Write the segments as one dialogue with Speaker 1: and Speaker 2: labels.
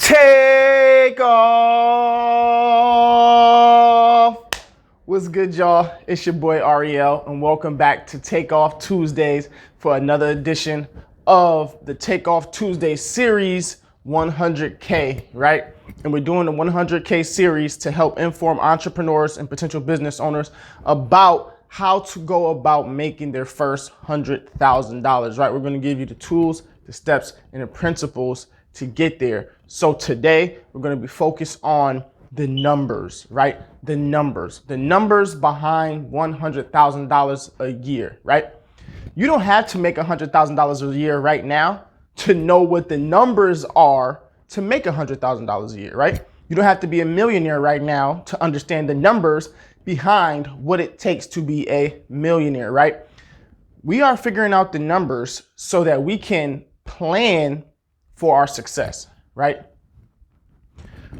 Speaker 1: Takeoff! What's good, y'all? It's your boy Ariel, and welcome back to Takeoff Tuesdays for another edition of the Takeoff Tuesday series 100K, right? And we're doing the 100K series to help inform entrepreneurs and potential business owners about how to go about making their first $100,000, right? We're going to give you the tools, the steps, and the principles to get there. So today we're going to be focused on the numbers, right? The numbers behind $100,000 a year, right? You don't have to make $100,000 a year right now to know what the numbers are to make $100,000 a year, right? You don't have to be a millionaire right now to understand the numbers behind what it takes to be a millionaire, right? We are figuring out the numbers so that we can plan for our success, right?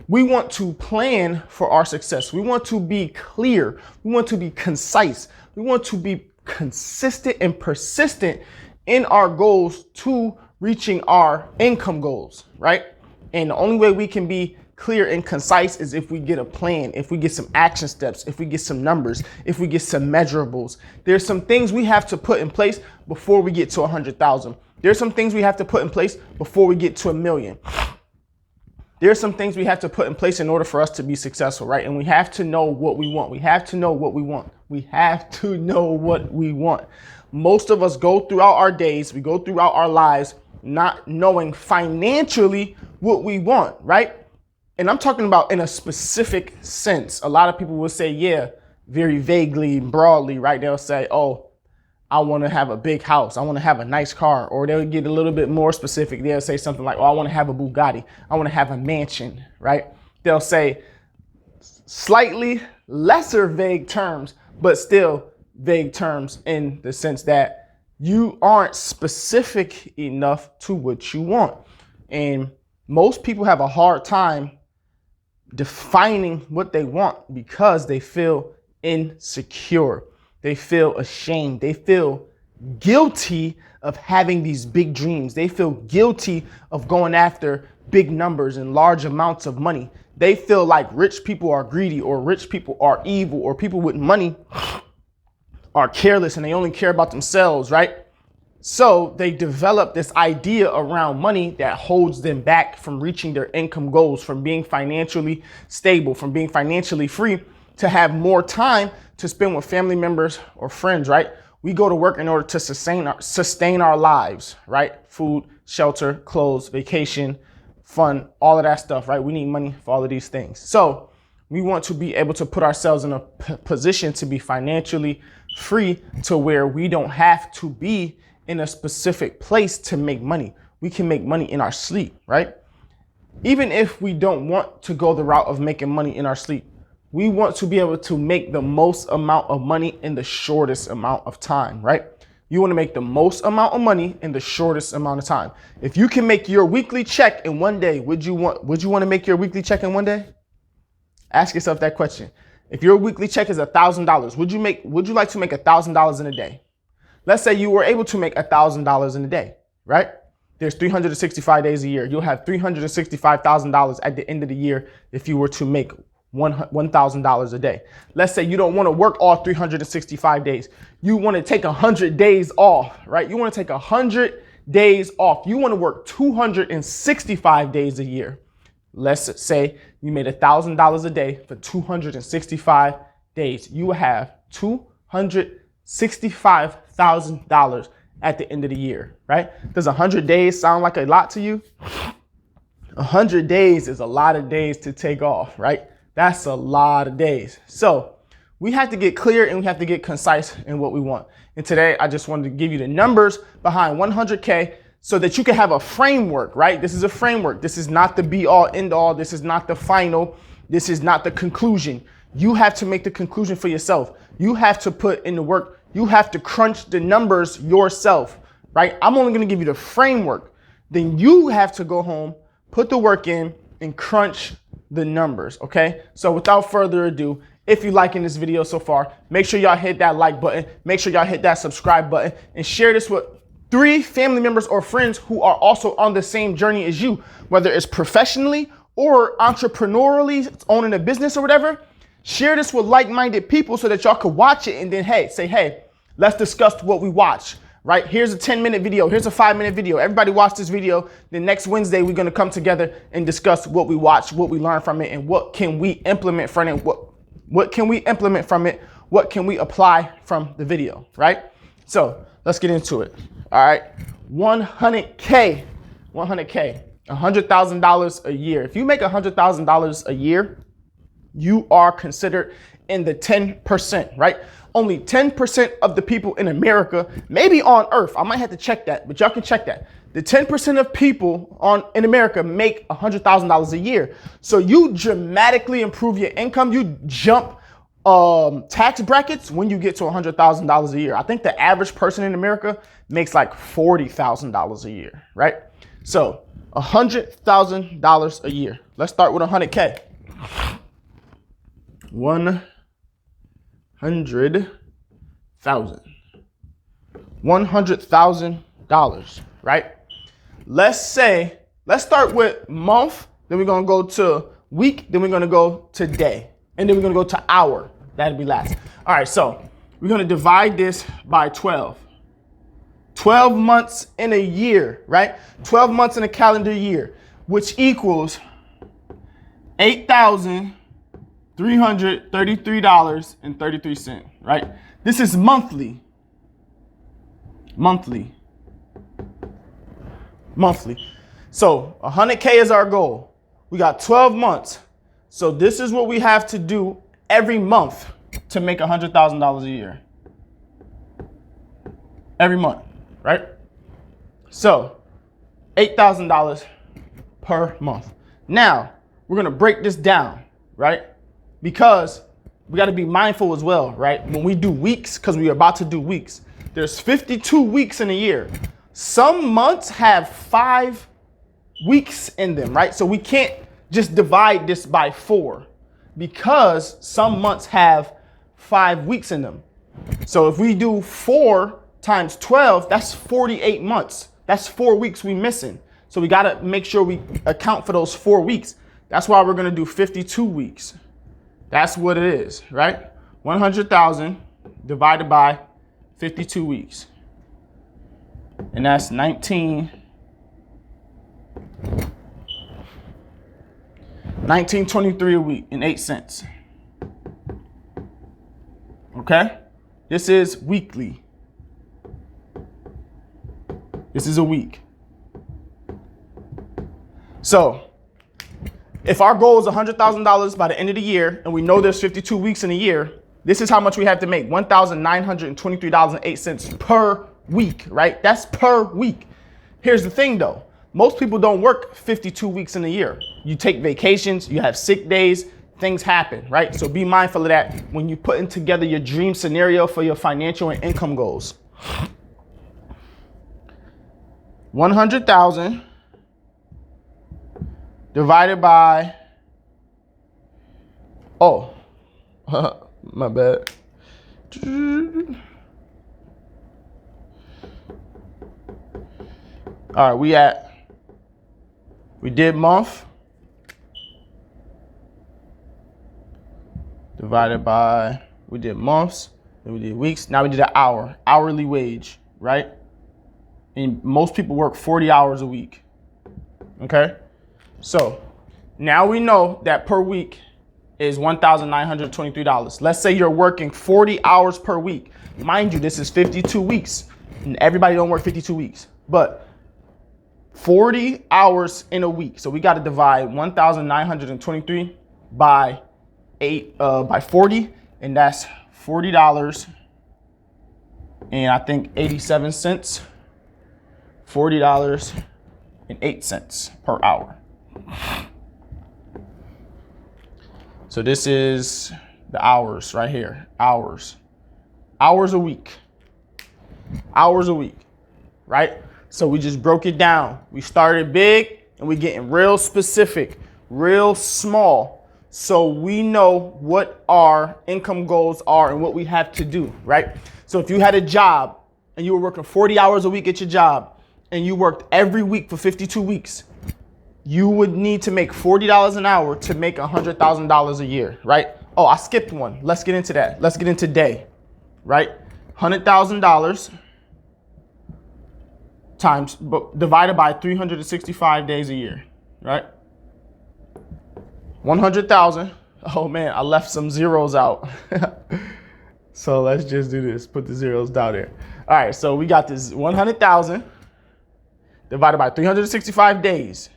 Speaker 1: We want to plan for our success. We want to be clear. We want to be concise. We want to be consistent and persistent in our goals to reaching our income goals, right? And the only way we can be clear and concise is if we get a plan, if we get some action steps, if we get some numbers, if we get some measurables. There's some things we have to put in place before we get to 100,000. There's some things we have to put in place before we get to 1 million. There's some things we have to put in place in order for us to be successful, right? And we have to know what we want. We have to know what we want. We have to know what we want. Most of us go throughout our days, we go throughout our lives not knowing financially what we want, right? And I'm talking about in a specific sense. A lot of people will say, yeah, very vaguely, broadly, right? They'll say, oh, I want to have a big house. I want to have a nice car. Or they'll get a little bit more specific. They'll say something like, oh, I want to have a Bugatti. I want to have a mansion, right? They'll say slightly lesser vague terms, but still vague terms in the sense that you aren't specific enough to what you want. And most people have a hard time defining what they want because they feel insecure. They feel ashamed. They feel guilty of having these big dreams. They feel guilty of going after big numbers and large amounts of money. They feel like rich people are greedy, or rich people are evil, or people with money are careless and they only care about themselves, right? So they develop this idea around money that holds them back from reaching their income goals, from being financially stable, from being financially free, to have more time to spend with family members or friends, right? We go to work in order to sustain our lives, right? Food, shelter, clothes, vacation, fun, all of that stuff, right? We need money for all of these things. So we want to be able to put ourselves in a position to be financially free, to where we don't have to be in a specific place to make money. We can make money in our sleep, right? Even if we don't want to go the route of making money in our sleep, we want to be able to make the most amount of money in the shortest amount of time, right? You want to make the most amount of money in the shortest amount of time. If you can make your weekly check in one day, would you want to make your weekly check in one day? Ask yourself that question. If your weekly check is $1,000, would you like to make $1,000 in a day? Let's say you were able to make $1,000 in a day, right? There's 365 days a year. You'll have $365,000 at the end of the year if you were to make $1,000 a day. Let's say you don't want to work all 365 days. You want to take 100 days off, right? You want to take 100 days off. You want to work 265 days a year. Let's say you made $1,000 a day for 265 days. You will have $265,000 at the end of the year, right? Does 100 days sound like a lot to you? 100 days is a lot of days to take off, right? That's a lot of days. So we have to get clear and we have to get concise in what we want. And today I just wanted to give you the numbers behind 100K so that you can have a framework, right? This is a framework. This is not the be all end all. This is not the final. This is not the conclusion. You have to make the conclusion for yourself. You have to put in the work. You have to crunch the numbers yourself, right? I'm only going to give you the framework. Then you have to go home, put the work in, and crunch the numbers, okay? So without further ado, if you're liking this video so far, make sure y'all hit that like button, make sure y'all hit that subscribe button, and share this with 3 family members or friends who are also on the same journey as you, whether it's professionally or entrepreneurially owning a business or whatever, share this with like-minded people so that y'all could watch it and then, hey, say, hey, let's discuss what we watch, right? Here's a 10-minute video. Here's a 5-minute video. Everybody watch this video. Then next Wednesday, we're going to come together and discuss what we watch, what we learn from it, and what can we implement from it. What can we implement from it? What can we apply from the video, right? So let's get into it. All right. 100K, $100,000 a year. If you make $100,000 a year, you are considered in the 10%, right? Only 10% of the people in America, maybe on earth, I might have to check that, but y'all can check that. The 10% of people in America make $100,000 a year. So you dramatically improve your income. You jump tax brackets when you get to $100,000 a year. I think the average person in America makes like $40,000 a year, right? So $100,000 a year. Let's start with 100K. $100,000, right? Let's start with month, then we're gonna go to week, then we're gonna go to day, and then we're gonna go to hour. That'll be last. All right, so we're gonna divide this by 12. 12 months in a year, right? 12 months in a calendar year, which equals $8,333.33, right? This is monthly. So 100K is our goal. We got 12 months. So this is what we have to do every month to make $100,000 a year. Every month, right? So $8,000 per month. Now we're gonna break this down, right? Because we got to be mindful as well, right? When we do weeks, because we are about to do weeks, there's 52 weeks in a year. Some months have 5 weeks in them, right? So we can't just divide this by 4 because some months have 5 weeks in them. So if we do 4 times 12, that's 48 months. That's 4 weeks we missing. So we got to make sure we account for those 4 weeks. That's why we're going to do 52 weeks. That's what it is, right? 100,000 divided by 52 weeks. And that's 1923 a week and 8 cents. Okay? This is weekly. This is a week. So if our goal is $100,000 by the end of the year, and we know there's 52 weeks in a year, this is how much we have to make, $1,923.08 per week, right? That's per week. Here's the thing though. Most people don't work 52 weeks in a year. You take vacations, you have sick days, things happen, right? So be mindful of that when you're putting together your dream scenario for your financial and income goals. 100,000 divided by, my bad. All right, we did month divided by, we did months, then we did weeks. Now we did an hour, hourly wage, right? And most people work 40 hours a week, okay? So now we know that per week is $1,923. Let's say you're working 40 hours per week. Mind you, this is 52 weeks. And everybody don't work 52 weeks, but 40 hours in a week. So we got to divide 1,923 by 40, and that's $40 and I think 87 cents. $40.08 per hour. So this is the hours right here. Hours a week, right? So we just broke it down. We started big and we're getting real specific, real small. So we know what our income goals are and what we have to do, right? So if you had a job and you were working 40 hours a week at your job and you worked every week for 52 weeks, you would need to make $40 an hour to make $100,000 a year, right? Oh, I skipped one. Let's get into that. Let's get into day, right? $100,000 times, divided by 365 days a year, right? 100,000. Oh man, I left some zeros out. So let's just do this. Put the zeros down there. All right, so we got this 100,000 divided by 365 days.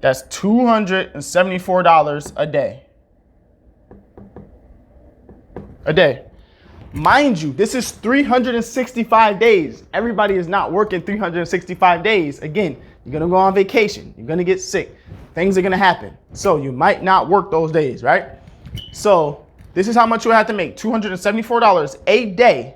Speaker 1: That's $274 a day. A day. Mind you, this is 365 days. Everybody is not working 365 days. Again, you're going to go on vacation. You're going to get sick. Things are going to happen. So you might not work those days, right? So this is how much you have to make. $274 a day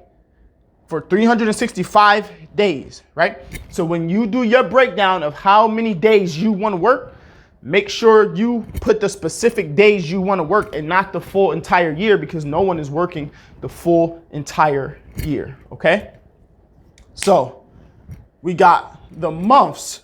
Speaker 1: for 365 days, right? So when you do your breakdown of how many days you want to work, make sure you put the specific days you want to work and not the full entire year, because no one is working the full entire year, okay? So we got the months,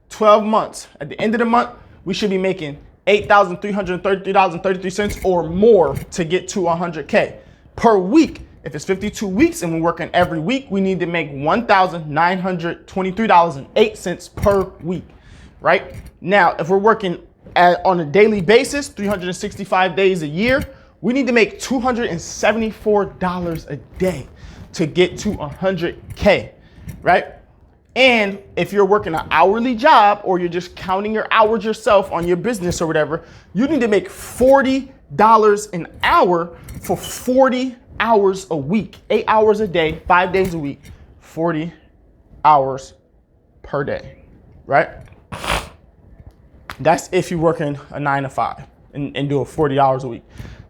Speaker 1: 12 months. At the end of the month, we should be making $8,333.33 or more to get to 100K per week. If it's 52 weeks and we're working every week, we need to make $1,923.08 per week, right? Now, if we're working on a daily basis, 365 days a year, we need to make $274 a day to get to 100K, right? And if you're working an hourly job or you're just counting your hours yourself on your business or whatever, you need to make $40 an hour for 40 hours a week, 8 hours a day, 5 days a week, 40 hours per day, right? That's if you're working a 9 to 5 and doing 40 hours a week.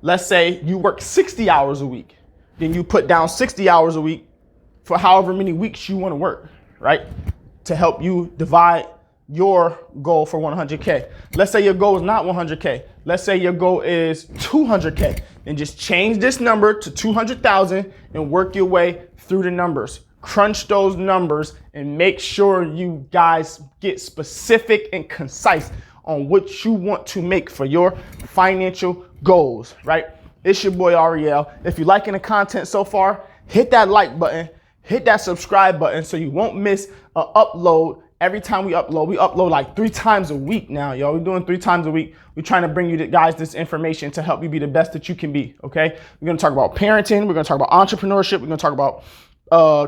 Speaker 1: Let's say you work 60 hours a week. Then you put down 60 hours a week for however many weeks you want to work, right? To help you divide your goal for 100K. Let's say your goal is not 100K. Let's say your goal is 200K. Then just change this number to 200,000 and work your way through the numbers. Crunch those numbers and make sure you guys get specific and concise on what you want to make for your financial goals, right? It's your boy Ariel. If you're liking the content so far, hit that like button, hit that subscribe button so you won't miss an upload. Every time we upload like 3 times a week now, y'all. We're doing 3 times a week. We're trying to bring you guys this information to help you be the best that you can be, okay? We're going to talk about parenting. We're going to talk about entrepreneurship. We're going to talk about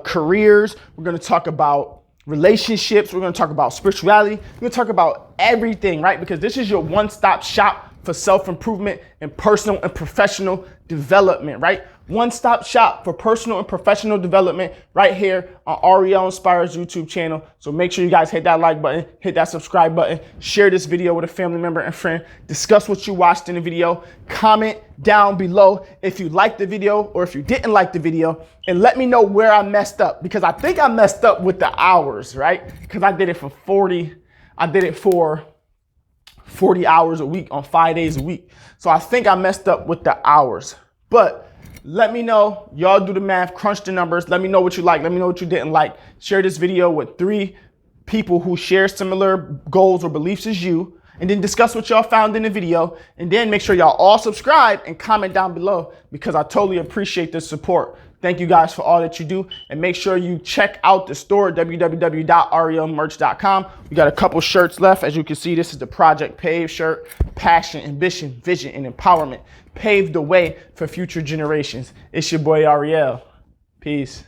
Speaker 1: careers. We're going to talk about relationships. We're going to talk about spirituality. We're going to talk about everything, right? Because this is your one-stop shop for self-improvement and personal and professional development, right? One-stop shop for personal and professional development right here on Ariel Inspires YouTube channel. So make sure you guys hit that like button, hit that subscribe button, share this video with a family member and friend, discuss what you watched in the video, comment down below if you liked the video or if you didn't like the video, and let me know where I messed up, because I think I messed up with the hours, right? Because I did it for 40 hours a week on 5 days a week. So I think I messed up with the hours, but let me know. Y'all do the math, crunch the numbers. Let me know what you like. Let me know what you didn't like. Share this video with 3 people who share similar goals or beliefs as you, and then discuss what y'all found in the video. And then make sure y'all all subscribe and comment down below, because I totally appreciate the support. Thank you guys for all that you do. And make sure you check out the store, www.arielmerch.com. We got a couple shirts left. As you can see, this is the Project Pave shirt. Passion, ambition, vision, and empowerment. Pave the way for future generations. It's your boy Ariel. Peace.